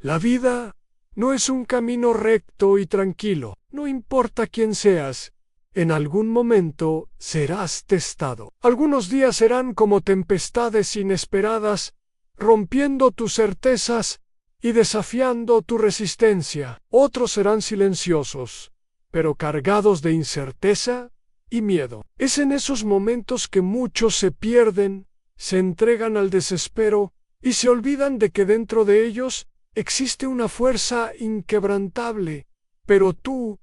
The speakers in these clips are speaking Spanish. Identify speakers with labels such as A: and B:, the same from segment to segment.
A: La vida no es un camino recto y tranquilo. No importa quién seas, en algún momento serás testado. Algunos días serán como tempestades inesperadas, rompiendo tus certezas y desafiando tu resistencia. Otros serán silenciosos, pero cargados de incerteza y miedo. Es en esos momentos que muchos se pierden, se entregan al desespero y se olvidan de que dentro de ellos existe una fuerza inquebrantable. Pero tú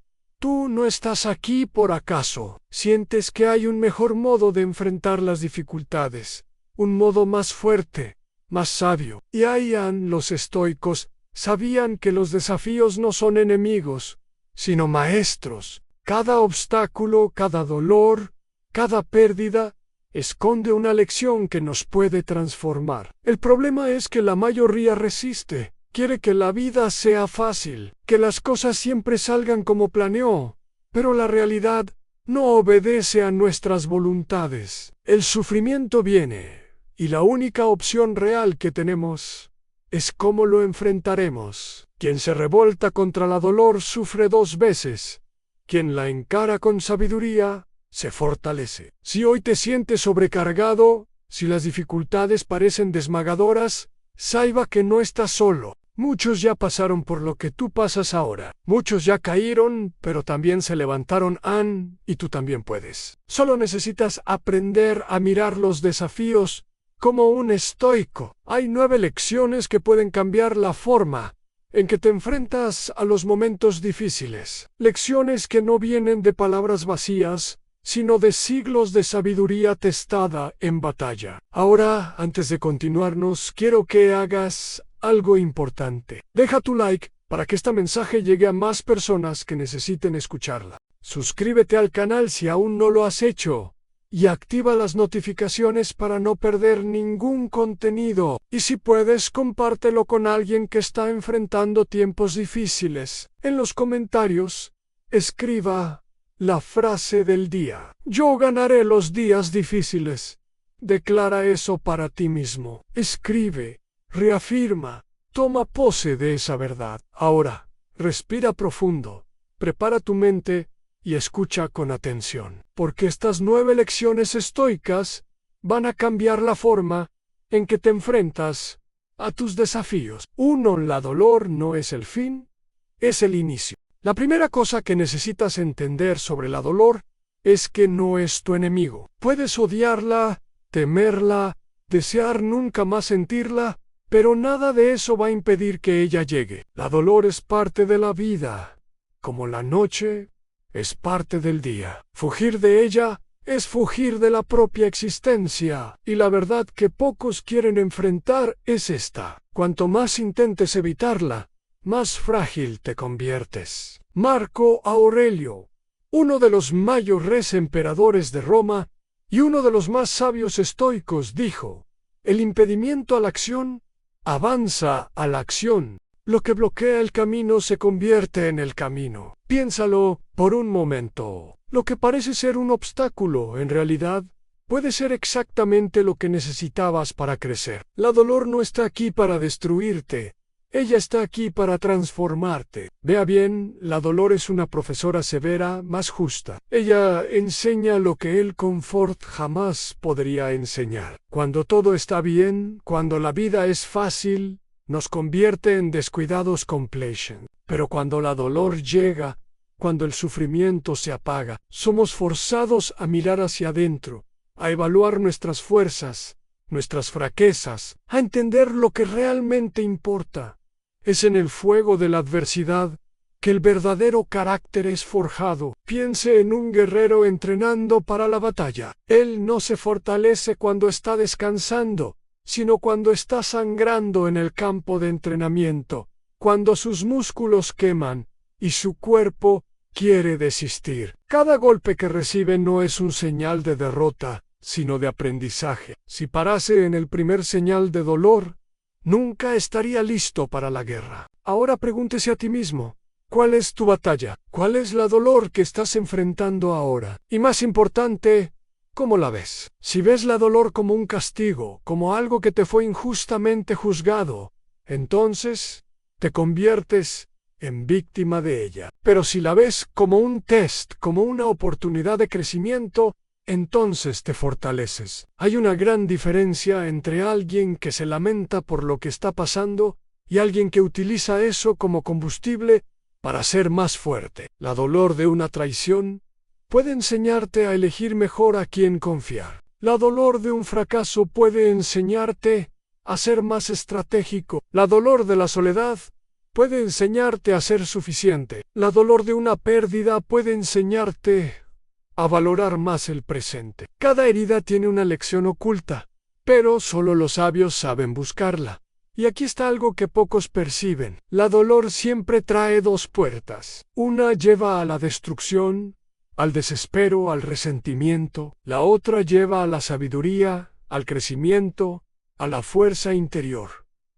A: no estás aquí por acaso. Sientes que hay un mejor modo de enfrentar las dificultades, un modo más fuerte, más sabio. Y Ian, los estoicos, sabían que los desafíos no son enemigos, sino maestros. Cada obstáculo, cada dolor, cada pérdida, esconde una lección que nos puede transformar. El problema es que la mayoría resiste. Quiere que la vida sea fácil, que las cosas siempre salgan como planeó, pero la realidad no obedece a nuestras voluntades. El sufrimiento viene, y la única opción real que tenemos es cómo lo enfrentaremos. Quien se revolta contra la dolor sufre 2 veces. Quien la encara con sabiduría se fortalece. Si hoy te sientes sobrecargado, si las dificultades parecen desmagadoras, saiba que no estás solo. Muchos ya pasaron por lo que tú pasas ahora. Muchos ya cayeron, pero también se levantaron, y tú también puedes. Solo necesitas aprender a mirar los desafíos como un estoico. Hay 9 lecciones que pueden cambiar la forma en que te enfrentas a los momentos difíciles. Lecciones que no vienen de palabras vacías, sino de siglos de sabiduría testada en batalla. Ahora, antes de continuarnos, quiero que hagas algo importante. Deja tu like para que este mensaje llegue a más personas que necesiten escucharla. Suscríbete al canal si aún no lo has hecho y activa las notificaciones para no perder ningún contenido. Y si puedes, compártelo con alguien que está enfrentando tiempos difíciles. En los comentarios, escriba la frase del día. Yo ganaré los días difíciles. Declara eso para ti mismo. Escribe. Reafirma, toma pose de esa verdad. Ahora, respira profundo, prepara tu mente y escucha con atención, porque estas 9 lecciones estoicas van a cambiar la forma en que te enfrentas a tus desafíos. 1. La dolor no es el fin, es el inicio. La primera cosa que necesitas entender sobre la dolor es que no es tu enemigo. Puedes odiarla, temerla, desear nunca más sentirla, pero nada de eso va a impedir que ella llegue. La dolor es parte de la vida, como la noche es parte del día. Fugir de ella es fugir de la propia existencia, y la verdad que pocos quieren enfrentar es esta. Cuanto más intentes evitarla, más frágil te conviertes. Marco Aurelio, uno de los mayores emperadores de Roma y uno de los más sabios estoicos, dijo: el impedimento a la acción avanza a la acción. Lo que bloquea el camino se convierte en el camino. Piénsalo por un momento. Lo que parece ser un obstáculo, en realidad, puede ser exactamente lo que necesitabas para crecer. La dolor no está aquí para destruirte. Ella está aquí para transformarte. Vea bien, la dolor es una profesora severa, más justa. Ella enseña lo que el confort jamás podría enseñar. Cuando todo está bien, cuando la vida es fácil, nos convierte en descuidados complacent. Pero cuando la dolor llega, cuando el sufrimiento se apaga, somos forzados a mirar hacia adentro, a evaluar nuestras fuerzas, nuestras fraquezas, a entender lo que realmente importa. Es en el fuego de la adversidad que el verdadero carácter es forjado. Piense en un guerrero entrenando para la batalla. Él no se fortalece cuando está descansando, sino cuando está sangrando en el campo de entrenamiento, cuando sus músculos queman y su cuerpo quiere desistir. Cada golpe que recibe no es un señal de derrota, sino de aprendizaje. Si parase en el primer señal de dolor, nunca estaría listo para la guerra. Ahora pregúntese a ti mismo, ¿cuál es tu batalla? ¿Cuál es la dolor que estás enfrentando ahora? Y más importante, ¿cómo la ves? Si ves la dolor como un castigo, como algo que te fue injustamente juzgado, entonces te conviertes en víctima de ella. Pero si la ves como un test, como una oportunidad de crecimiento, entonces te fortaleces. Hay una gran diferencia entre alguien que se lamenta por lo que está pasando y alguien que utiliza eso como combustible para ser más fuerte. La dolor de una traición puede enseñarte a elegir mejor a quién confiar. La dolor de un fracaso puede enseñarte a ser más estratégico. La dolor de la soledad puede enseñarte a ser suficiente. La dolor de una pérdida puede enseñarte a valorar más el presente. Cada herida tiene una lección oculta, pero solo los sabios saben buscarla. Y aquí está algo que pocos perciben. La dolor siempre trae dos puertas. Una lleva a la destrucción, al desespero, al resentimiento. La otra lleva a la sabiduría, al crecimiento, a la fuerza interior.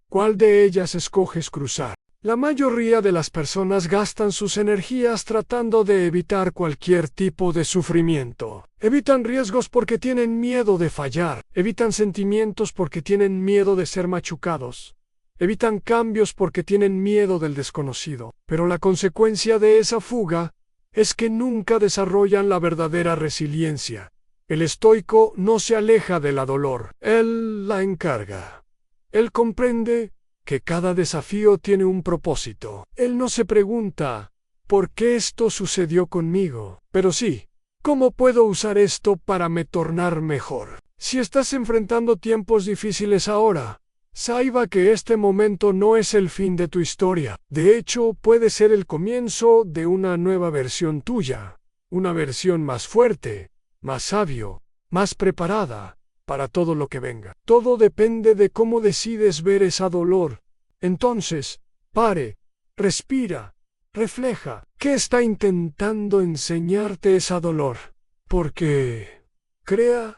A: ¿Cuál de ellas escoges cruzar? La mayoría de las personas gastan sus energías tratando de evitar cualquier tipo de sufrimiento. Evitan riesgos porque tienen miedo de fallar. Evitan sentimientos porque tienen miedo de ser machucados. Evitan cambios porque tienen miedo del desconocido. Pero la consecuencia de esa fuga es que nunca desarrollan la verdadera resiliencia. El estoico no se aleja de la dolor, él la encarga. Él comprende que cada desafío tiene un propósito. Él no se pregunta, ¿por qué esto sucedió conmigo? Pero sí, ¿cómo puedo usar esto para me tornar mejor? Si estás enfrentando tiempos difíciles ahora, saiba que este momento no es el fin de tu historia. De hecho, puede ser el comienzo de una nueva versión tuya, una versión más fuerte, más sabio, más preparada para todo lo que venga. Todo depende de cómo decides ver esa dolor. Entonces, pare, respira, refleja. ¿Qué está intentando enseñarte esa dolor? Porque, crea,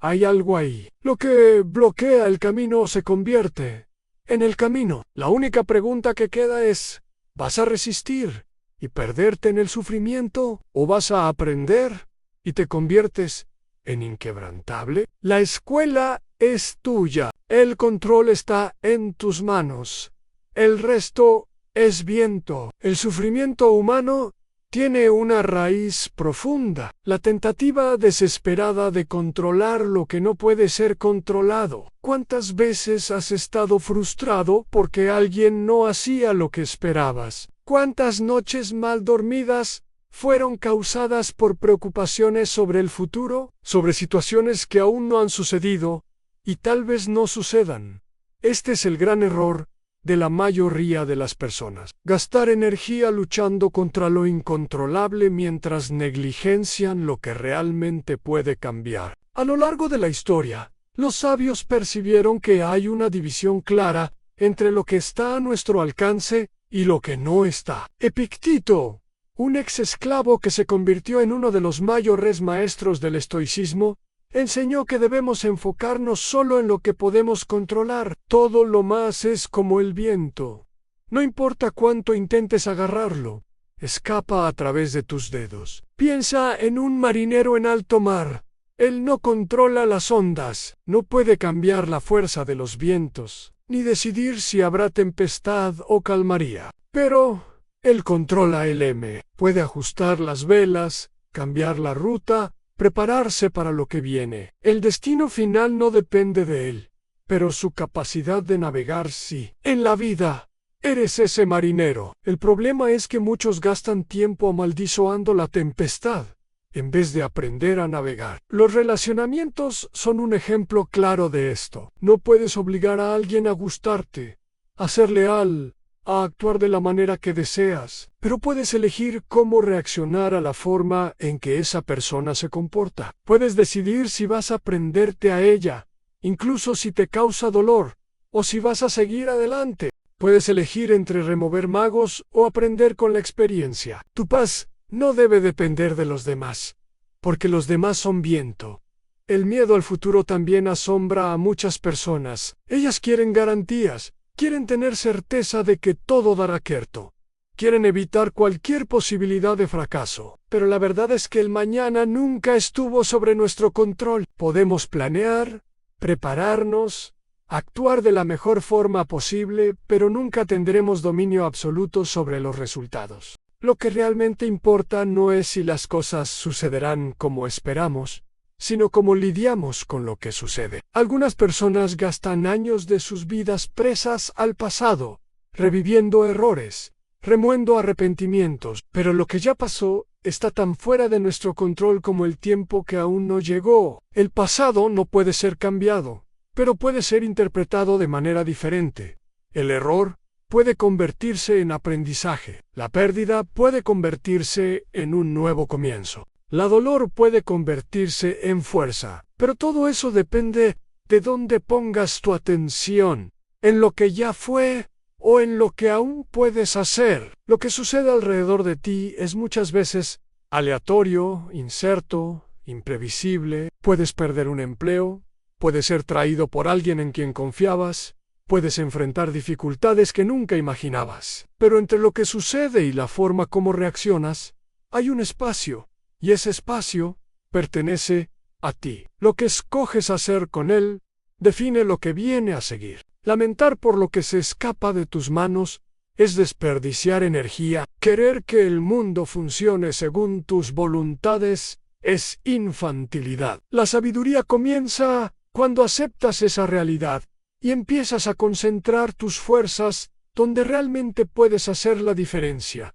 A: hay algo ahí. Lo que bloquea el camino se convierte en el camino. La única pregunta que queda es, ¿vas a resistir y perderte en el sufrimiento? ¿O vas a aprender y te conviertes en inquebrantable? La escuela es tuya. El control está en tus manos. El resto es viento. El sufrimiento humano tiene una raíz profunda. La tentativa desesperada de controlar lo que no puede ser controlado. ¿Cuántas veces has estado frustrado porque alguien no hacía lo que esperabas? ¿Cuántas noches mal dormidas fueron causadas por preocupaciones sobre el futuro, sobre situaciones que aún no han sucedido y tal vez no sucedan? Este es el gran error de la mayoría de las personas. Gastar energía luchando contra lo incontrolable mientras negligencian lo que realmente puede cambiar. A lo largo de la historia, los sabios percibieron que hay una división clara entre lo que está a nuestro alcance y lo que no está. Epicteto, un ex esclavo que se convirtió en uno de los mayores maestros del estoicismo, enseñó que debemos enfocarnos solo en lo que podemos controlar. Todo lo más es como el viento. No importa cuánto intentes agarrarlo, escapa a través de tus dedos. Piensa en un marinero en alto mar. Él no controla las ondas, no puede cambiar la fuerza de los vientos, ni decidir si habrá tempestad o calmaría. Pero él controla el M. Puede ajustar las velas, cambiar la ruta, prepararse para lo que viene. El destino final no depende de él, pero su capacidad de navegar sí. En la vida, eres ese marinero. El problema es que muchos gastan tiempo amaldizoando la tempestad, en vez de aprender a navegar. Los relacionamientos son un ejemplo claro de esto. No puedes obligar a alguien a gustarte, a ser leal, a actuar de la manera que deseas, pero puedes elegir cómo reaccionar a la forma en que esa persona se comporta. Puedes decidir si vas a prenderte a ella, incluso si te causa dolor, o si vas a seguir adelante. Puedes elegir entre remover magos o aprender con la experiencia. Tu paz no debe depender de los demás, porque los demás son viento. El miedo al futuro también asombra a muchas personas. Ellas quieren garantías. Quieren tener certeza de que todo dará quieto. Quieren evitar cualquier posibilidad de fracaso. Pero la verdad es que el mañana nunca estuvo sobre nuestro control. Podemos planear, prepararnos, actuar de la mejor forma posible, pero nunca tendremos dominio absoluto sobre los resultados. Lo que realmente importa no es si las cosas sucederán como esperamos, sino cómo lidiamos con lo que sucede. Algunas personas gastan años de sus vidas presas al pasado, reviviendo errores, remuendo arrepentimientos, pero lo que ya pasó está tan fuera de nuestro control como el tiempo que aún no llegó. El pasado no puede ser cambiado, pero puede ser interpretado de manera diferente. El error puede convertirse en aprendizaje. La pérdida puede convertirse en un nuevo comienzo. La dolor puede convertirse en fuerza. Pero todo eso depende de dónde pongas tu atención, en lo que ya fue o en lo que aún puedes hacer. Lo que sucede alrededor de ti es muchas veces aleatorio, incierto, imprevisible. Puedes perder un empleo, puedes ser traído por alguien en quien confiabas, puedes enfrentar dificultades que nunca imaginabas. Pero entre lo que sucede y la forma como reaccionas, hay un espacio, y ese espacio pertenece a ti. Lo que escoges hacer con él define lo que viene a seguir. Lamentar por lo que se escapa de tus manos es desperdiciar energía. Querer que el mundo funcione según tus voluntades es infantilidad. La sabiduría comienza cuando aceptas esa realidad y empiezas a concentrar tus fuerzas donde realmente puedes hacer la diferencia.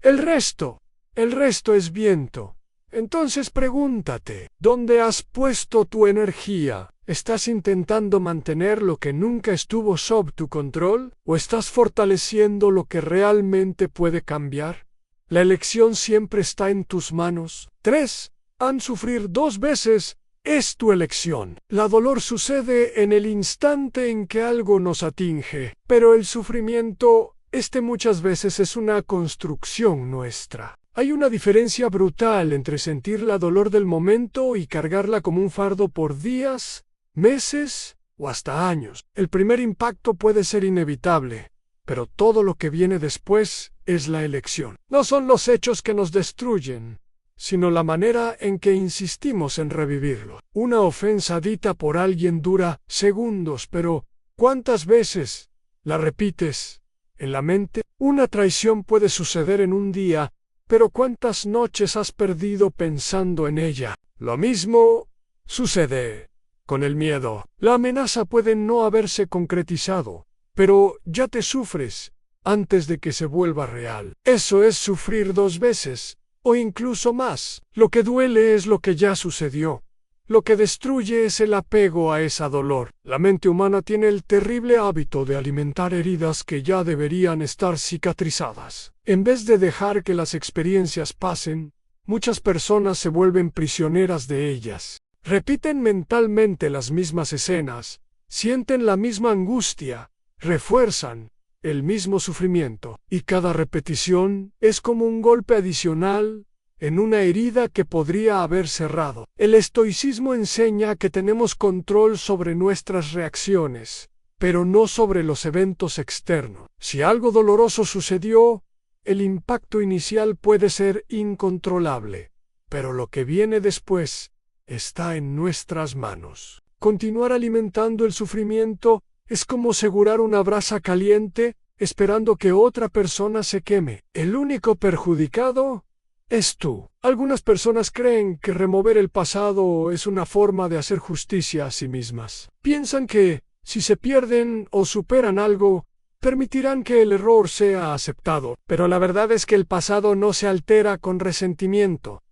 A: El resto es viento. Entonces pregúntate, ¿dónde has puesto tu energía? ¿Estás intentando mantener lo que nunca estuvo sob tu control? ¿O estás fortaleciendo lo que realmente puede cambiar? La elección siempre está en tus manos. 3. Sufrir 2 veces es tu elección. La dolor sucede en el instante en que algo nos atinge, pero el sufrimiento, muchas veces es una construcción nuestra. Hay una diferencia brutal entre sentir la dolor del momento y cargarla como un fardo por días, meses o hasta años. El primer impacto puede ser inevitable, pero todo lo que viene después es la elección. No son los hechos que nos destruyen, sino la manera en que insistimos en revivirlo. Una ofensa dita por alguien dura segundos, pero ¿cuántas veces la repites en la mente? Una traición puede suceder en un día, pero ¿cuántas noches has perdido pensando en ella? Lo mismo sucede con el miedo. La amenaza puede no haberse concretizado, pero ya te sufres antes de que se vuelva real. Eso es sufrir 2 veces, o incluso más. Lo que duele es lo que ya sucedió. Lo que destruye es el apego a esa dolor. La mente humana tiene el terrible hábito de alimentar heridas que ya deberían estar cicatrizadas. En vez de dejar que las experiencias pasen, muchas personas se vuelven prisioneras de ellas. Repiten mentalmente las mismas escenas, sienten la misma angustia, refuerzan el mismo sufrimiento, y cada repetición es como un golpe adicional en una herida que podría haber cerrado. El estoicismo enseña que tenemos control sobre nuestras reacciones, pero no sobre los eventos externos. Si algo doloroso sucedió, el impacto inicial puede ser incontrolable, pero lo que viene después está en nuestras manos. Continuar alimentando el sufrimiento es como asegurar una brasa caliente esperando que otra persona se queme. El único perjudicado es tú. Algunas personas creen que remover el pasado es una forma de hacer justicia a sí mismas. Piensan que, si se pierden o superan algo, permitirán que el error sea aceptado. Pero la verdad es que el pasado no se altera con resentimiento,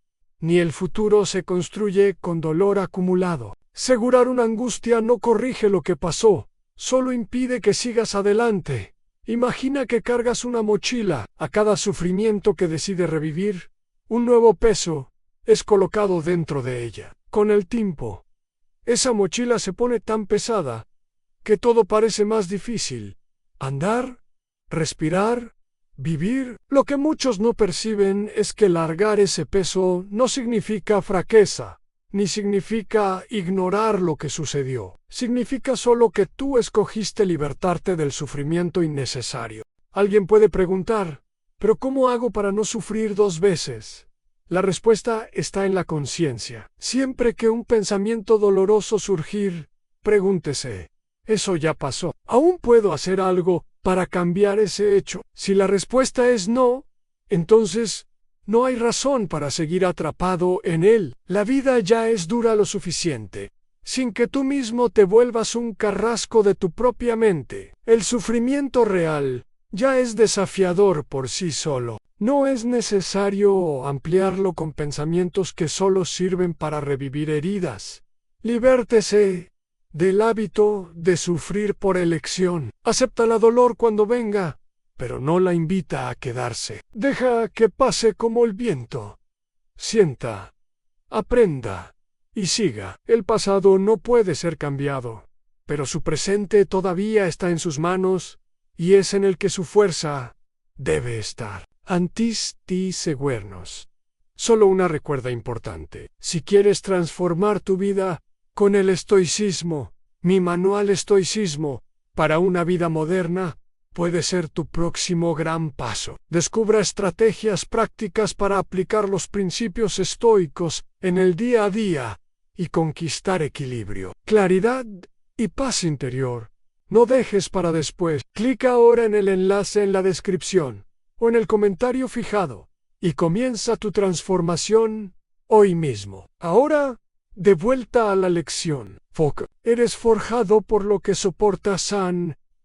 A: ni el futuro se construye con dolor acumulado. Asegurar una angustia no corrige lo que pasó, solo impide que sigas adelante. Imagina que cargas una mochila. A cada sufrimiento que decide revivir, un nuevo peso es colocado dentro de ella. Con el tiempo, esa mochila se pone tan pesada que todo parece más difícil. Andar, respirar, vivir. Lo que muchos no perciben es que largar ese peso no significa fraqueza, ni significa ignorar lo que sucedió. Significa solo que tú escogiste libertarte del sufrimiento innecesario. Alguien puede preguntar, ¿pero cómo hago para no sufrir 2 veces? La respuesta está en la conciencia. Siempre que un pensamiento doloroso surgir, pregúntese, Eso ya pasó. ¿Aún puedo hacer algo para cambiar ese hecho? Si la respuesta es no, entonces no hay razón para seguir atrapado en él. La vida ya es dura lo suficiente, sin que tú mismo te vuelvas un carrasco de tu propia mente. El sufrimiento real ya es desafiador por sí solo. No es necesario ampliarlo con pensamientos que solo sirven para revivir heridas. Libértese del hábito de sufrir por elección. Acepta el dolor cuando venga, pero no la invita a quedarse. Deja que pase como el viento. Sienta, aprenda y siga. El pasado no puede ser cambiado, pero su presente todavía está en sus manos y es en el que su fuerza debe estar. Antis ti seguernos. Solo una recuerda importante. Si quieres transformar tu vida con el estoicismo, mi manual Estoicismo para una vida moderna puede ser tu próximo gran paso. Descubra estrategias prácticas para aplicar los principios estoicos en el día a día y conquistar equilibrio, claridad y paz interior. No dejes para después. Clica ahora en el enlace en la descripción o en el comentario fijado y comienza tu transformación hoy mismo. Ahora, de vuelta a la lección. Eres forjado por lo que soportas,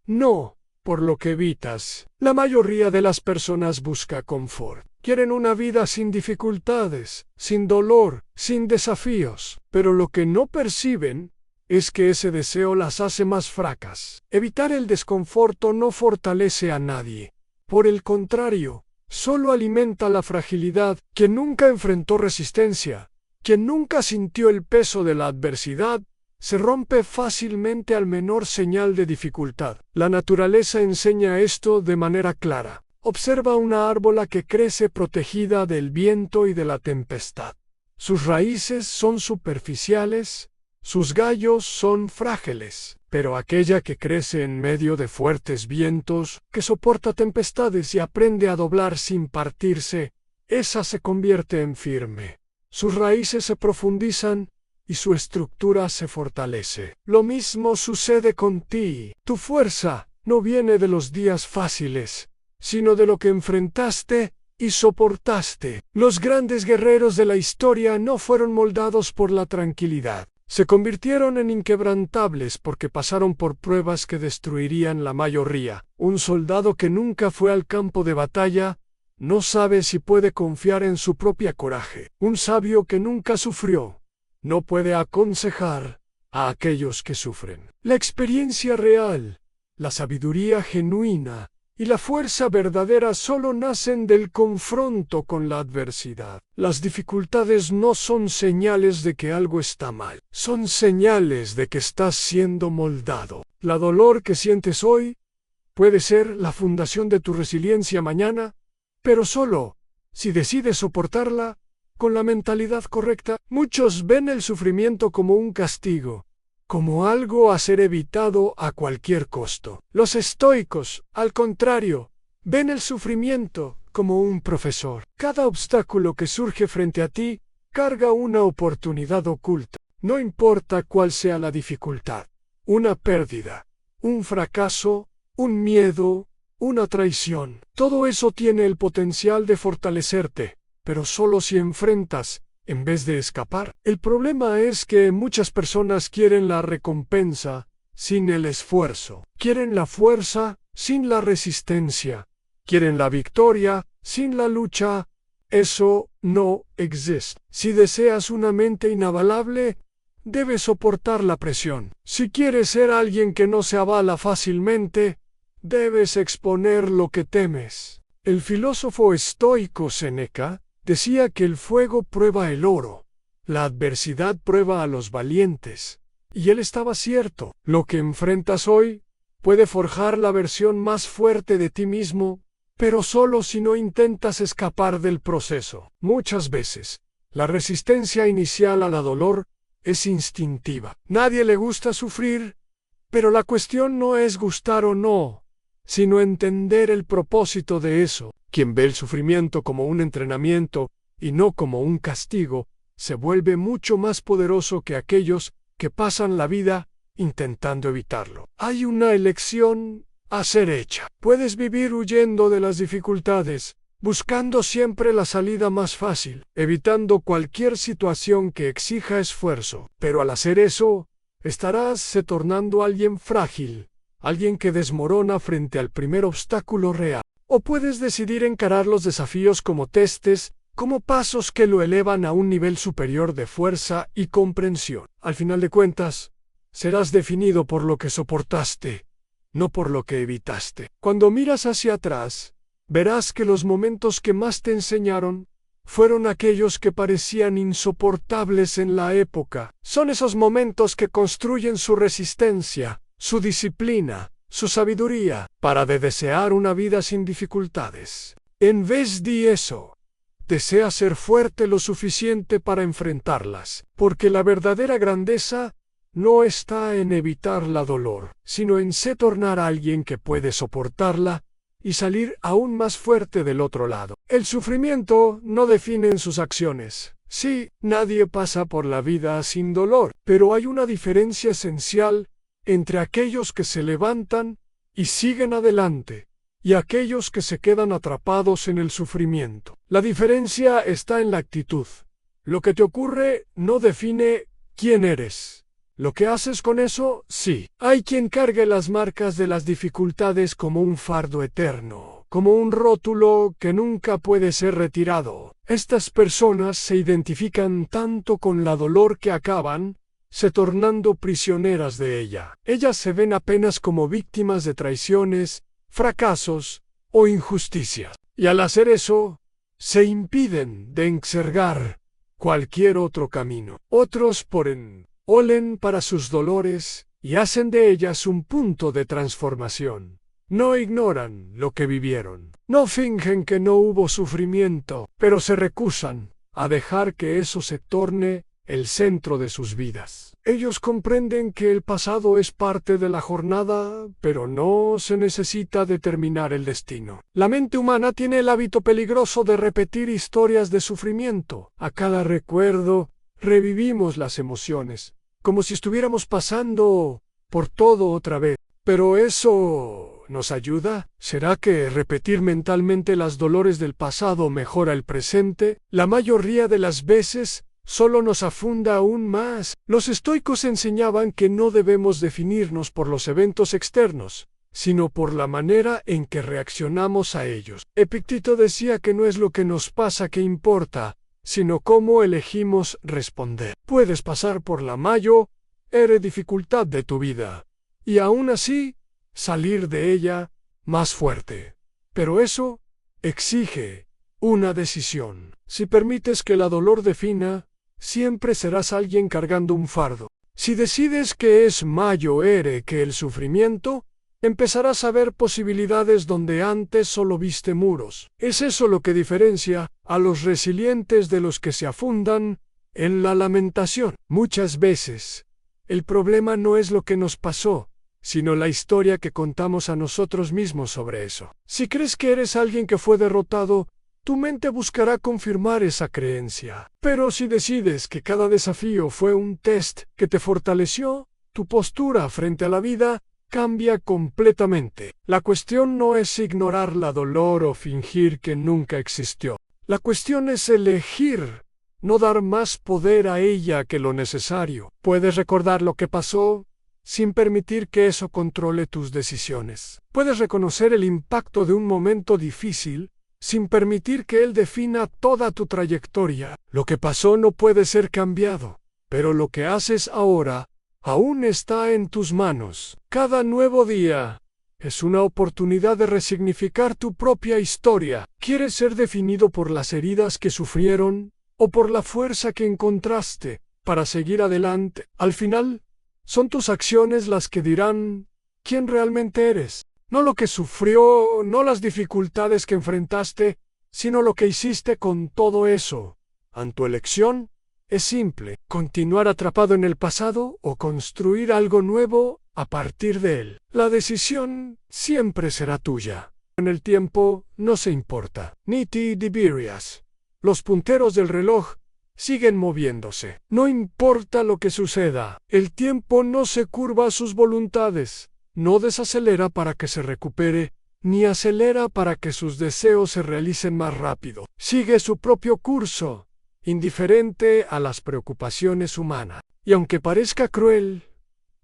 A: no por lo que evitas. La mayoría de las personas busca confort. Quieren una vida sin dificultades, sin dolor, sin desafíos. Pero lo que no perciben es que ese deseo las hace más fracas. Evitar el desconforto no fortalece a nadie. Por el contrario, solo alimenta la fragilidad. Quien nunca enfrentó resistencia, quien nunca sintió el peso de la adversidad, se rompe fácilmente al menor señal de dificultad. La naturaleza enseña esto de manera clara. Observa una árbola que crece protegida del viento y de la tempestad. Sus raíces son superficiales, sus gallos son frágiles, pero aquella que crece en medio de fuertes vientos, que soporta tempestades y aprende a doblar sin partirse, esa se convierte en firme. Sus raíces se profundizan y su estructura se fortalece. Lo mismo sucede con ti. Tu fuerza no viene de los días fáciles, sino de lo que enfrentaste y soportaste. Los grandes guerreros de la historia no fueron moldados por la tranquilidad. Se convirtieron en inquebrantables porque pasaron por pruebas que destruirían la mayoría. Un soldado que nunca fue al campo de batalla no sabe si puede confiar en su propio coraje. Un sabio que nunca sufrió no puede aconsejar a aquellos que sufren. La experiencia real, la sabiduría genuina y la fuerza verdadera solo nacen del confronto con la adversidad. Las dificultades no son señales de que algo está mal, son señales de que estás siendo moldado. La dolor que sientes hoy puede ser la fundación de tu resiliencia mañana, pero solo si decides soportarla con la mentalidad correcta. Muchos ven el sufrimiento como un castigo, como algo a ser evitado a cualquier costo. Los estoicos, al contrario, ven el sufrimiento como un profesor. Cada obstáculo que surge frente a ti carga una oportunidad oculta. No importa cuál sea la dificultad, una pérdida, un fracaso, un miedo, una traición. Todo eso tiene el potencial de fortalecerte, pero solo si enfrentas en vez de escapar. El problema es que muchas personas quieren la recompensa sin el esfuerzo. Quieren la fuerza sin la resistencia. Quieren la victoria sin la lucha. Eso no existe. Si deseas una mente inabalable, debes soportar la presión. Si quieres ser alguien que no se abala fácilmente, debes exponer lo que temes. El filósofo estoico Séneca decía que el fuego prueba el oro, la adversidad prueba a los valientes. Y él estaba cierto. Lo que enfrentas hoy puede forjar la versión más fuerte de ti mismo, pero solo si no intentas escapar del proceso. Muchas veces, la resistencia inicial al dolor es instintiva. Nadie le gusta sufrir, pero la cuestión no es gustar o no, sino entender el propósito de eso. Quien ve el sufrimiento como un entrenamiento y no como un castigo, se vuelve mucho más poderoso que aquellos que pasan la vida intentando evitarlo. Hay una elección a ser hecha. Puedes vivir huyendo de las dificultades, buscando siempre la salida más fácil, evitando cualquier situación que exija esfuerzo. Pero al hacer eso, estarás se tornando alguien frágil, alguien que desmorona frente al primer obstáculo real. O puedes decidir encarar los desafíos como testes, como pasos que lo elevan a un nivel superior de fuerza y comprensión. Al final de cuentas, serás definido por lo que soportaste, no por lo que evitaste. Cuando miras hacia atrás, verás que los momentos que más te enseñaron fueron aquellos que parecían insoportables en la época. Son esos momentos que construyen su resistencia, su disciplina, su sabiduría, para desear una vida sin dificultades. En vez de eso, desea ser fuerte lo suficiente para enfrentarlas, porque la verdadera grandeza no está en evitar la dolor, sino en se tornar alguien que puede soportarla y salir aún más fuerte del otro lado. El sufrimiento no define sus acciones. Sí, nadie pasa por la vida sin dolor, pero hay una diferencia esencial entre aquellos que se levantan y siguen adelante y aquellos que se quedan atrapados en el sufrimiento. La diferencia está en la actitud. Lo que te ocurre no define quién eres. Lo que haces con eso, sí. Hay quien cargue las marcas de las dificultades como un fardo eterno, como un rótulo que nunca puede ser retirado. Estas personas se identifican tanto con la dolor que acaban se tornando prisioneras de ella. Ellas se ven apenas como víctimas de traiciones, fracasos o injusticias. Y al hacer eso, se impiden de enxergar cualquier otro camino. Otros olen para sus dolores y hacen de ellas un punto de transformación. No ignoran lo que vivieron. No fingen que no hubo sufrimiento, pero se rehúsan a dejar que eso se torne el centro de sus vidas. Ellos comprenden que el pasado es parte de la jornada, pero no se necesita determinar el destino. La mente humana tiene el hábito peligroso de repetir historias de sufrimiento. A cada recuerdo, revivimos las emociones, como si estuviéramos pasando por todo otra vez. ¿Pero eso nos ayuda? ¿Será que repetir mentalmente los dolores del pasado mejora el presente? La mayoría de las veces solo nos afunda aún más. Los estoicos enseñaban que no debemos definirnos por los eventos externos, sino por la manera en que reaccionamos a ellos. Epicteto decía que no es lo que nos pasa que importa, sino cómo elegimos responder. Puedes pasar por la mayor dificultad de tu vida, y aún así salir de ella más fuerte. Pero eso exige una decisión. Si permites que la dolor defina, siempre serás alguien cargando un fardo. Si decides que es mayor que el sufrimiento, empezarás a ver posibilidades donde antes solo viste muros. Es eso lo que diferencia a los resilientes de los que se afundan en la lamentación. Muchas veces, el problema no es lo que nos pasó, sino la historia que contamos a nosotros mismos sobre eso. Si crees que eres alguien que fue derrotado, tu mente buscará confirmar esa creencia. Pero si decides que cada desafío fue un test que te fortaleció, tu postura frente a la vida cambia completamente. La cuestión no es ignorar la dolor o fingir que nunca existió. La cuestión es elegir no dar más poder a ella que lo necesario. Puedes recordar lo que pasó sin permitir que eso controle tus decisiones. Puedes reconocer el impacto de un momento difícil sin permitir que él defina toda tu trayectoria. Lo que pasó no puede ser cambiado, pero lo que haces ahora aún está en tus manos. Cada nuevo día es una oportunidad de resignificar tu propia historia. ¿Quieres ser definido por las heridas que sufrieron o por la fuerza que encontraste para seguir adelante? Al final, son tus acciones las que dirán quién realmente eres. No lo que sufrió, no las dificultades que enfrentaste, sino lo que hiciste con todo eso. Tu elección es simple: continuar atrapado en el pasado o construir algo nuevo a partir de él. La decisión siempre será tuya. En el tiempo no se importa. Ni te divirías. Los punteros del reloj siguen moviéndose. No importa lo que suceda, el tiempo no se curva a sus voluntades, no desacelera para que se recupere, ni acelera para que sus deseos se realicen más rápido. Sigue su propio curso, indiferente a las preocupaciones humanas. Y aunque parezca cruel,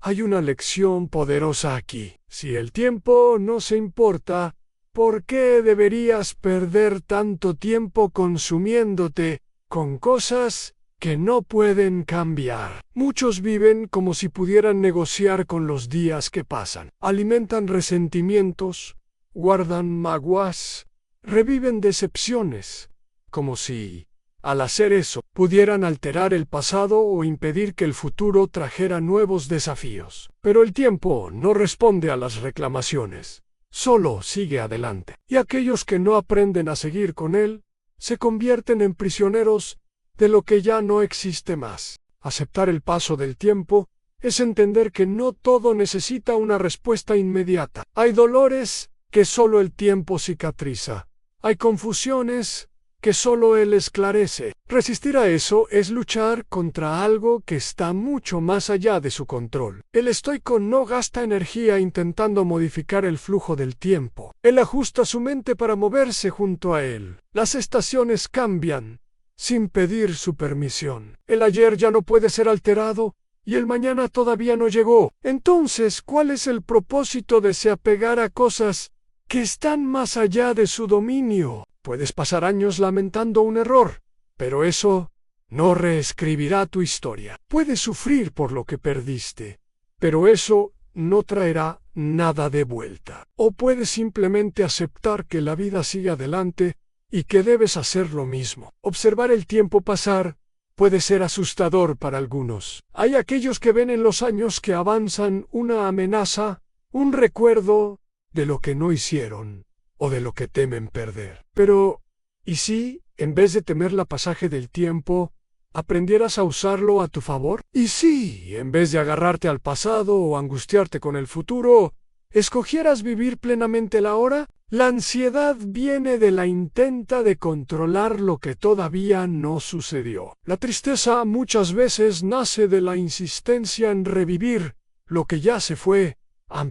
A: hay una lección poderosa aquí. Si el tiempo no se importa, ¿por qué deberías perder tanto tiempo consumiéndote con cosas que no pueden cambiar? Muchos viven como si pudieran negociar con los días que pasan. Alimentan resentimientos, guardan maguas, reviven decepciones, como si, al hacer eso, pudieran alterar el pasado o impedir que el futuro trajera nuevos desafíos. Pero el tiempo no responde a las reclamaciones, solo sigue adelante. Y aquellos que no aprenden a seguir con él, se convierten en prisioneros de lo que ya no existe más. Aceptar el paso del tiempo es entender que no todo necesita una respuesta inmediata. Hay dolores que solo el tiempo cicatriza. Hay confusiones que solo él esclarece. Resistir a eso es luchar contra algo que está mucho más allá de su control. El estoico no gasta energía intentando modificar el flujo del tiempo. Él ajusta su mente para moverse junto a él. Las estaciones cambian sin pedir su permisión. El ayer ya no puede ser alterado y el mañana todavía no llegó. Entonces, ¿cuál es el propósito de se apegar a cosas que están más allá de su dominio? Puedes pasar años lamentando un error, pero eso no reescribirá tu historia. Puedes sufrir por lo que perdiste, pero eso no traerá nada de vuelta. O puedes simplemente aceptar que la vida sigue adelante y que debes hacer lo mismo. Observar el tiempo pasar puede ser asustador para algunos. Hay aquellos que ven en los años que avanzan una amenaza, un recuerdo de lo que no hicieron o de lo que temen perder. Pero, ¿y si, en vez de temer la pasaje del tiempo, aprendieras a usarlo a tu favor? ¿Y si, en vez de agarrarte al pasado o angustiarte con el futuro, escogieras vivir plenamente la hora? La ansiedad viene de la intenta de controlar lo que todavía no sucedió. La tristeza muchas veces nace de la insistencia en revivir lo que ya se fue.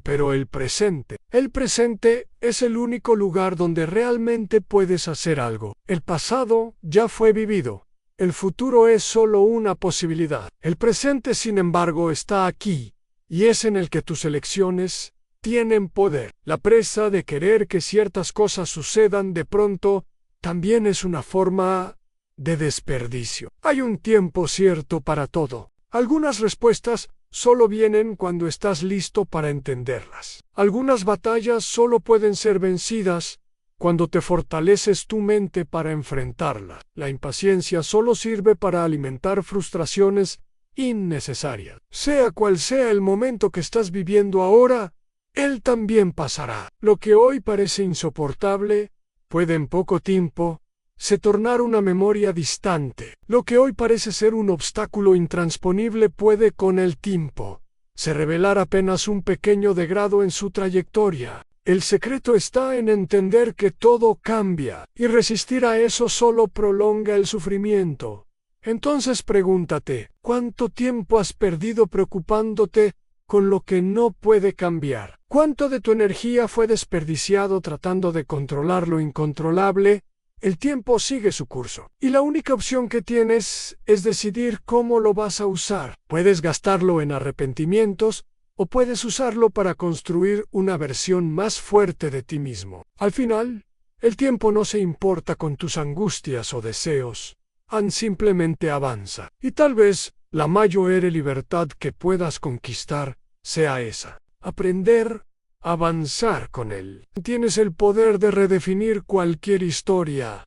A: Pero el presente es el único lugar donde realmente puedes hacer algo. El pasado ya fue vivido. El futuro es solo una posibilidad. El presente, sin embargo, está aquí, y es en el que tus elecciones tienen poder. La presa de querer que ciertas cosas sucedan de pronto también es una forma de desperdicio. Hay un tiempo cierto para todo. Algunas respuestas solo vienen cuando estás listo para entenderlas. Algunas batallas solo pueden ser vencidas cuando te fortaleces tu mente para enfrentarlas. La impaciencia solo sirve para alimentar frustraciones innecesarias. Sea cual sea el momento que estás viviendo ahora, él también pasará. Lo que hoy parece insoportable puede en poco tiempo se tornar una memoria distante. Lo que hoy parece ser un obstáculo intransponible puede con el tiempo se revelar apenas un pequeño degrado en su trayectoria. El secreto está en entender que todo cambia, y resistir a eso solo prolonga el sufrimiento. Entonces pregúntate, ¿cuánto tiempo has perdido preocupándote con lo que no puede cambiar? ¿Cuánto de tu energía fue desperdiciado tratando de controlar lo incontrolable? El tiempo sigue su curso, y la única opción que tienes es decidir cómo lo vas a usar. Puedes gastarlo en arrepentimientos, o puedes usarlo para construir una versión más fuerte de ti mismo. Al final, el tiempo no se importa con tus angustias o deseos, simplemente avanza. Y tal vez la mayor libertad que puedas conquistar sea esa: aprender a avanzar con él. Tienes el poder de redefinir cualquier historia.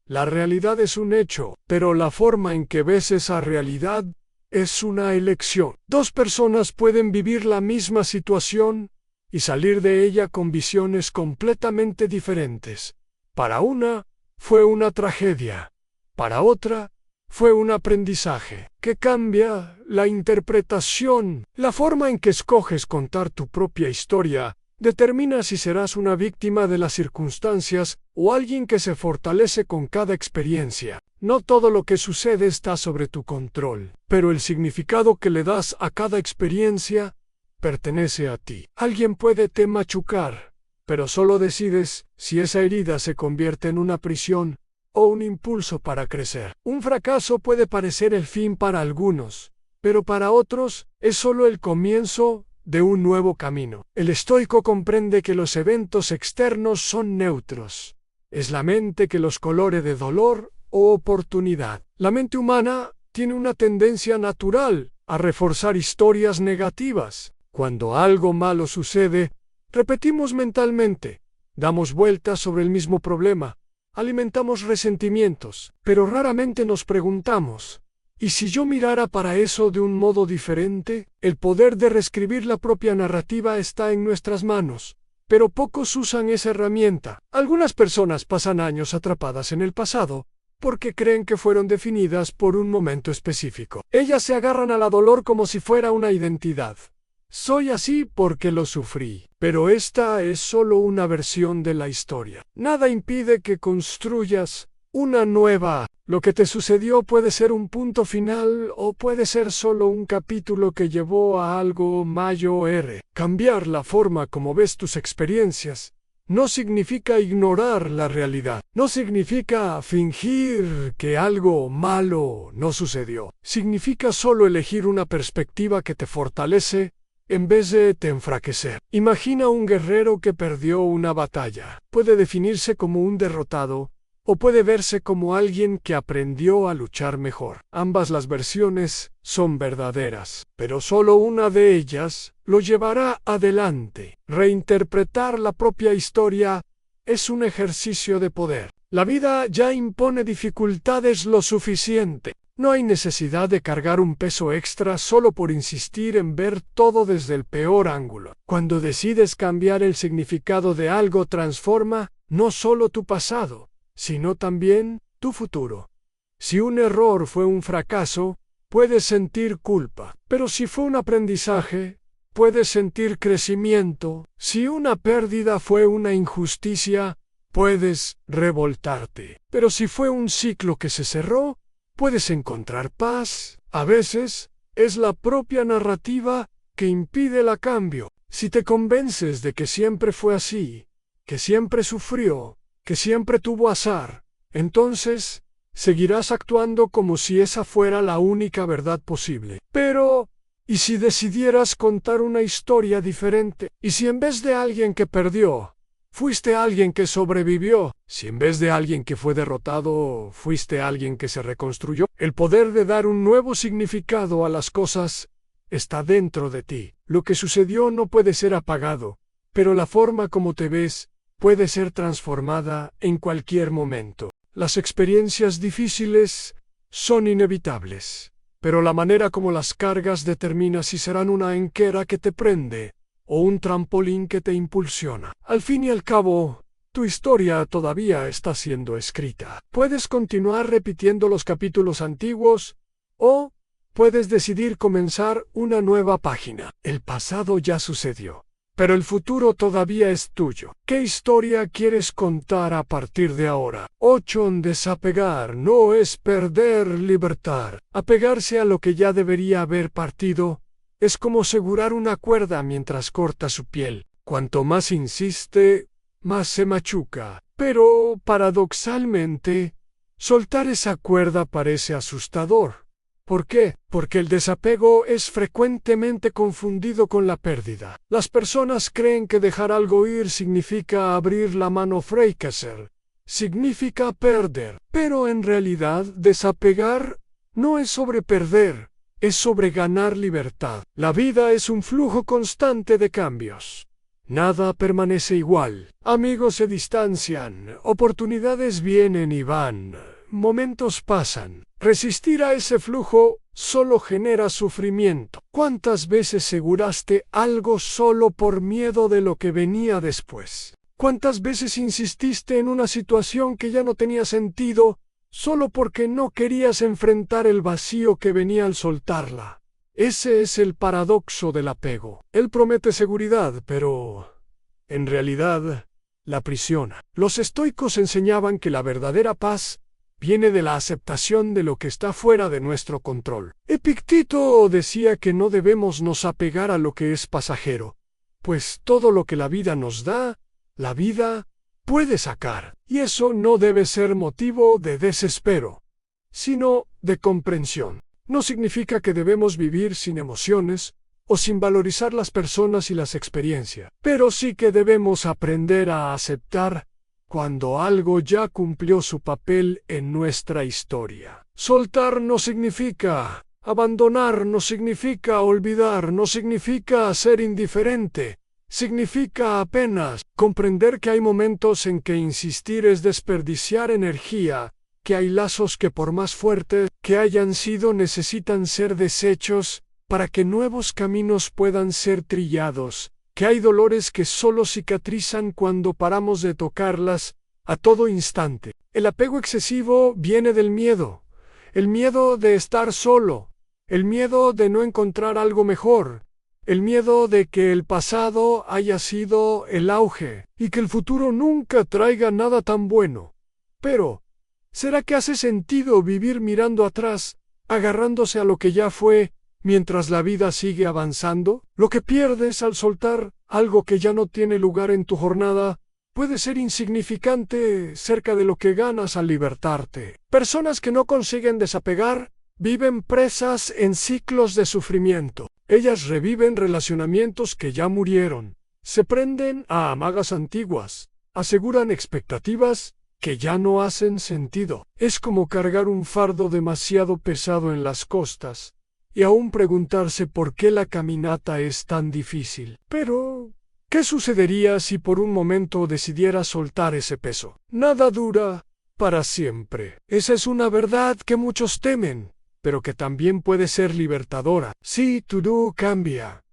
A: La realidad es un hecho, pero la forma en que ves esa realidad es una elección. Dos personas pueden vivir la misma situación y salir de ella con visiones completamente diferentes. Para una, fue una tragedia. Para otra, fue un aprendizaje que cambia la interpretación. La forma en que escoges contar tu propia historia determina si serás una víctima de las circunstancias o alguien que se fortalece con cada experiencia. No todo lo que sucede está sobre tu control, pero el significado que le das a cada experiencia pertenece a ti. Alguien puede te machucar, pero solo decides si esa herida se convierte en una prisión o un impulso para crecer. Un fracaso puede parecer el fin para algunos, pero para otros es solo el comienzo de un nuevo camino. El estoico comprende que los eventos externos son neutros. Es la mente que los colore de dolor o oportunidad. La mente humana tiene una tendencia natural a reforzar historias negativas. Cuando algo malo sucede, repetimos mentalmente, damos vueltas sobre el mismo problema, alimentamos resentimientos, pero raramente nos preguntamos, ¿y si yo mirara para eso de un modo diferente? El poder de reescribir la propia narrativa está en nuestras manos, pero pocos usan esa herramienta. Algunas personas pasan años atrapadas en el pasado porque creen que fueron definidas por un momento específico. Ellas se agarran al dolor como si fuera una identidad. Soy así porque lo sufrí, pero esta es solo una versión de la historia. Nada impide que construyas una nueva. Lo que te sucedió puede ser un punto final o puede ser solo un capítulo que llevó a algo mayor. Cambiar la forma como ves tus experiencias no significa ignorar la realidad. No significa fingir que algo malo no sucedió. Significa solo elegir una perspectiva que te fortalece en vez de te enfraquecer. Imagina un guerrero que perdió una batalla. Puede definirse como un derrotado o puede verse como alguien que aprendió a luchar mejor. Ambas las versiones son verdaderas, pero solo una de ellas lo llevará adelante. Reinterpretar la propia historia es un ejercicio de poder. La vida ya impone dificultades lo suficiente. No hay necesidad de cargar un peso extra solo por insistir en ver todo desde el peor ángulo. Cuando decides cambiar el significado de algo, transforma no solo tu pasado, sino también tu futuro. Si un error fue un fracaso, puedes sentir culpa, pero si fue un aprendizaje, puedes sentir crecimiento. Si una pérdida fue una injusticia, puedes revoltarte. Pero si fue un ciclo que se cerró, puedes encontrar paz. A veces, es la propia narrativa que impide el cambio. Si te convences de que siempre fue así, que siempre sufrió, que siempre tuvo azar, entonces seguirás actuando como si esa fuera la única verdad posible. Pero, ¿y si decidieras contar una historia diferente? ¿Y si en vez de alguien que perdió, fuiste alguien que sobrevivió? Si en vez de alguien que fue derrotado, fuiste alguien que se reconstruyó. El poder de dar un nuevo significado a las cosas está dentro de ti. Lo que sucedió no puede ser apagado, pero la forma como te ves puede ser transformada en cualquier momento. Las experiencias difíciles son inevitables, pero la manera como las cargas determina si serán una anquera que te prende o un trampolín que te impulsiona. Al fin y al cabo, tu historia todavía está siendo escrita. Puedes continuar repitiendo los capítulos antiguos o puedes decidir comenzar una nueva página. El pasado ya sucedió, pero el futuro todavía es tuyo. ¿Qué historia quieres contar a partir de ahora? 8. Desapegar no es perder libertad. Apegarse a lo que ya debería haber partido es como asegurar una cuerda mientras corta su piel. Cuanto más insiste, más se machuca. Pero, paradoxalmente, soltar esa cuerda parece asustador. ¿Por qué? Porque el desapego es frecuentemente confundido con la pérdida. Las personas creen que dejar algo ir significa abrir la mano, fracasar significa perder. Pero en realidad, desapegar no es sobre perder, es sobre ganar libertad. La vida es un flujo constante de cambios. Nada permanece igual. Amigos se distancian, oportunidades vienen y van, momentos pasan. Resistir a ese flujo solo genera sufrimiento. ¿Cuántas veces aseguraste algo solo por miedo de lo que venía después? ¿Cuántas veces insististe en una situación que ya no tenía sentido solo porque no querías enfrentar el vacío que venía al soltarla? Ese es el paradoxo del apego. Él promete seguridad, pero en realidad la aprisiona. Los estoicos enseñaban que la verdadera paz viene de la aceptación de lo que está fuera de nuestro control. Epicteto decía que no debemos nos apegar a lo que es pasajero, pues todo lo que la vida nos da, la vida puede sacar, y eso no debe ser motivo de desespero, sino de comprensión. No significa que debemos vivir sin emociones o sin valorizar las personas y las experiencias, pero sí que debemos aprender a aceptar cuando algo ya cumplió su papel en nuestra historia. Soltar no significa abandonar, no significa olvidar, no significa ser indiferente. Significa apenas comprender que hay momentos en que insistir es desperdiciar energía, que hay lazos que por más fuertes que hayan sido necesitan ser deshechos para que nuevos caminos puedan ser trillados, que hay dolores que solo cicatrizan cuando paramos de tocarlas a todo instante. El apego excesivo viene del miedo, el miedo de estar solo, el miedo de no encontrar algo mejor, el miedo de que el pasado haya sido el auge y que el futuro nunca traiga nada tan bueno. Pero, ¿será que hace sentido vivir mirando atrás, agarrándose a lo que ya fue, mientras la vida sigue avanzando? Lo que pierdes al soltar algo que ya no tiene lugar en tu jornada puede ser insignificante cerca de lo que ganas al libertarte. Personas que no consiguen desapegar viven presas en ciclos de sufrimiento. Ellas reviven relacionamientos que ya murieron, se prenden a amagas antiguas, aseguran expectativas que ya no hacen sentido. Es como cargar un fardo demasiado pesado en las costas y aún preguntarse por qué la caminata es tan difícil. Pero, ¿qué sucedería si por un momento decidieras soltar ese peso? Nada dura para siempre. Esa es una verdad que muchos temen, pero que también puede ser libertadora. Si todo cambia,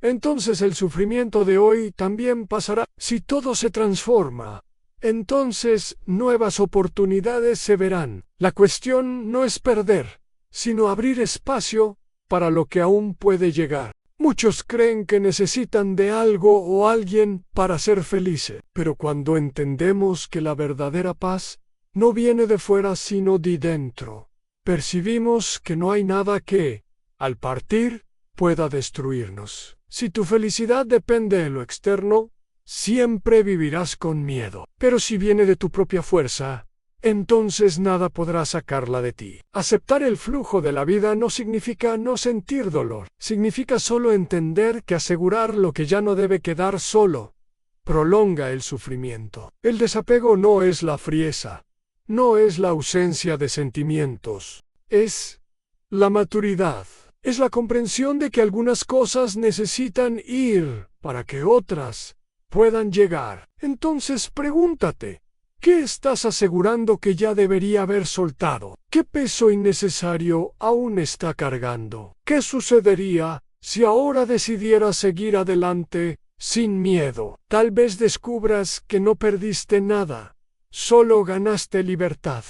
A: entonces el sufrimiento de hoy también pasará. Si todo se transforma, entonces nuevas oportunidades se verán. La cuestión no es perder, sino abrir espacio para lo que aún puede llegar. Muchos creen que necesitan de algo o alguien para ser felices, pero cuando entendemos que la verdadera paz no viene de fuera sino de dentro, percibimos que no hay nada que, al partir, pueda destruirnos. Si tu felicidad depende de lo externo, siempre vivirás con miedo. Pero si viene de tu propia fuerza, entonces nada podrá sacarla de ti. Aceptar el flujo de la vida no significa no sentir dolor. Significa solo entender que asegurar lo que ya no debe quedar solo prolonga el sufrimiento. El desapego no es la frieza. No es la ausencia de sentimientos, es la maturidad, es la comprensión de que algunas cosas necesitan ir para que otras puedan llegar. Entonces pregúntate, ¿qué estás asegurando que ya debería haber soltado? ¿Qué peso innecesario aún está cargando? ¿Qué sucedería si ahora decidieras seguir adelante sin miedo? Tal vez descubras que no perdiste nada. Solo ganaste libertad.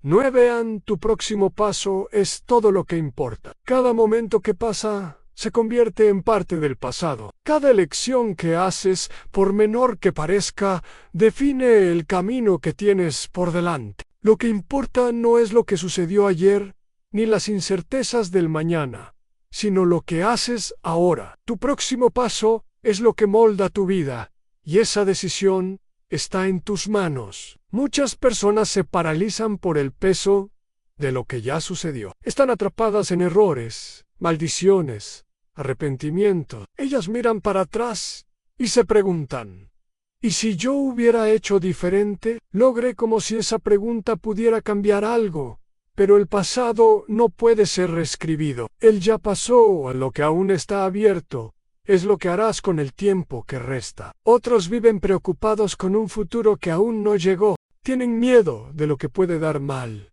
A: 9. Tu próximo paso es todo lo que importa. Cada momento que pasa se convierte en parte del pasado. Cada elección que haces, por menor que parezca, define el camino que tienes por delante. Lo que importa no es lo que sucedió ayer, ni las incertezas del mañana, sino lo que haces ahora. Tu próximo paso es lo que molda tu vida, y esa decisión está en tus manos. Muchas personas se paralizan por el peso de lo que ya sucedió. Están atrapadas en errores, maldiciones, arrepentimiento. Ellas miran para atrás y se preguntan, ¿y si yo hubiera hecho diferente? Logré como si esa pregunta pudiera cambiar algo, pero el pasado no puede ser reescribido. Él ya pasó. Lo que aún está abierto es lo que harás con el tiempo que resta. Otros viven preocupados con un futuro que aún no llegó. Tienen miedo de lo que puede dar mal,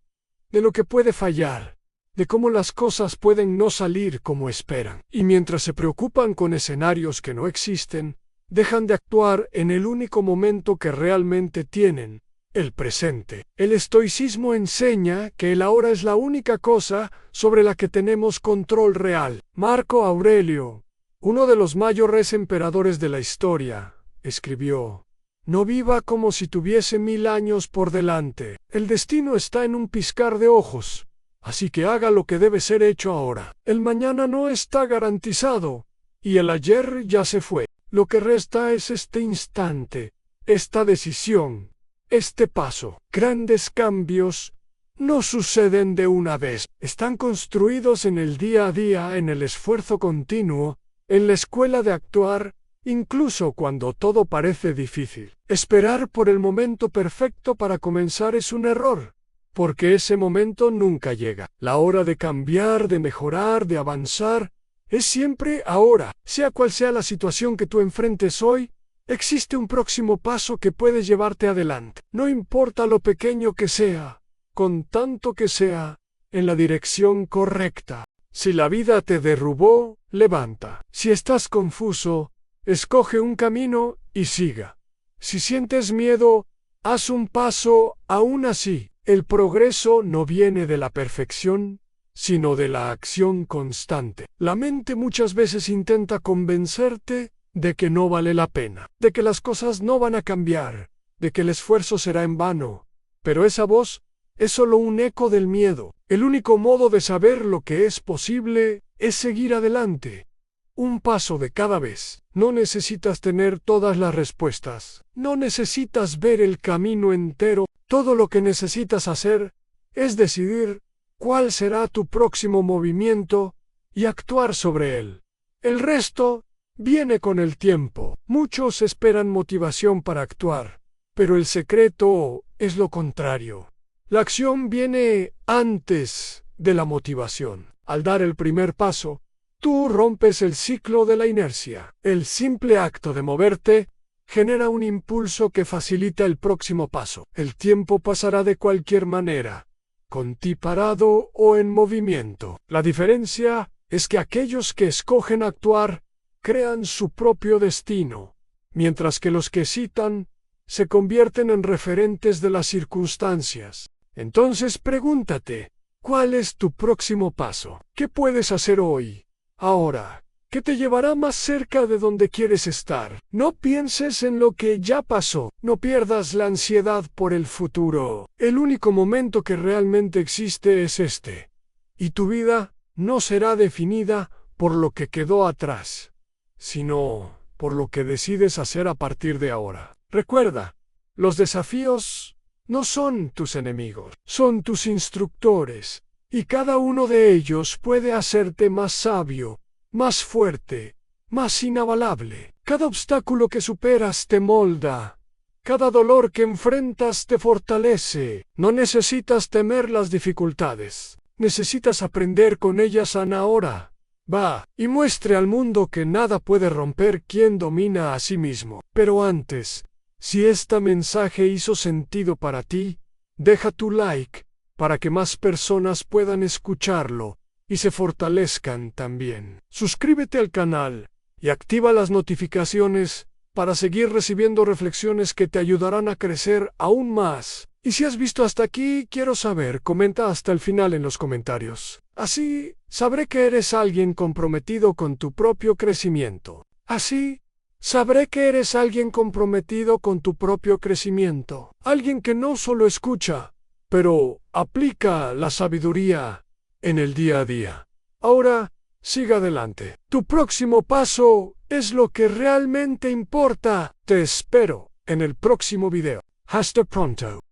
A: de lo que puede fallar, de cómo las cosas pueden no salir como esperan. Y mientras se preocupan con escenarios que no existen, dejan de actuar en el único momento que realmente tienen, el presente. El estoicismo enseña que el ahora es la única cosa sobre la que tenemos control real. Marco Aurelio, uno de los mayores emperadores de la historia, escribió: No viva como si tuviese 1000 años por delante. El destino está en un piscar de ojos, así que haga lo que debe ser hecho ahora. El mañana no está garantizado, y el ayer ya se fue. Lo que resta es este instante, esta decisión, este paso. Grandes cambios no suceden de una vez. Están construidos en el día a día, en el esfuerzo continuo, en la escuela de actuar, incluso cuando todo parece difícil. Esperar por el momento perfecto para comenzar es un error, porque ese momento nunca llega. La hora de cambiar, de mejorar, de avanzar, es siempre ahora. Sea cual sea la situación que tú enfrentes hoy, existe un próximo paso que puede llevarte adelante. No importa lo pequeño que sea, con tanto que sea en la dirección correcta. Si la vida te derrubó, levanta. Si estás confuso, escoge un camino y siga. Si sientes miedo, haz un paso aún así. El progreso no viene de la perfección, sino de la acción constante. La mente muchas veces intenta convencerte de que no vale la pena, de que las cosas no van a cambiar, de que el esfuerzo será en vano. Pero esa voz es solo un eco del miedo. El único modo de saber lo que es posible es seguir adelante, un paso de cada vez. No necesitas tener todas las respuestas, no necesitas ver el camino entero. Todo lo que necesitas hacer es decidir cuál será tu próximo movimiento y actuar sobre él. El resto viene con el tiempo. Muchos esperan motivación para actuar, pero el secreto es lo contrario. La acción viene antes de la motivación. Al dar el primer paso, tú rompes el ciclo de la inercia. El simple acto de moverte genera un impulso que facilita el próximo paso. El tiempo pasará de cualquier manera, con ti parado o en movimiento. La diferencia es que aquellos que escogen actuar crean su propio destino, mientras que los que hesitan se convierten en referentes de las circunstancias. Entonces pregúntate, ¿cuál es tu próximo paso? ¿Qué puedes hacer hoy, ahora, que te llevará más cerca de donde quieres estar? No pienses en lo que ya pasó, no pierdas la ansiedad por el futuro. El único momento que realmente existe es este, y tu vida no será definida por lo que quedó atrás, sino por lo que decides hacer a partir de ahora. Recuerda, los desafíos no son tus enemigos, son tus instructores, y cada uno de ellos puede hacerte más sabio, más fuerte, más inabalable. Cada obstáculo que superas te molda, cada dolor que enfrentas te fortalece. No necesitas temer las dificultades, necesitas aprender con ellas ahora. Va, y muestre al mundo que nada puede romper quien domina a sí mismo. Pero antes, si este mensaje hizo sentido para ti, deja tu like para que más personas puedan escucharlo y se fortalezcan también. Suscríbete al canal y activa las notificaciones para seguir recibiendo reflexiones que te ayudarán a crecer aún más. Y si has visto hasta aquí, quiero saber, comenta hasta el final en los comentarios. Así, sabré que eres alguien comprometido con tu propio crecimiento. Sabré que eres alguien comprometido con tu propio crecimiento. Alguien que no solo escucha, pero aplica la sabiduría en el día a día. Ahora, siga adelante. Tu próximo paso es lo que realmente importa. Te espero en el próximo video. Hasta pronto.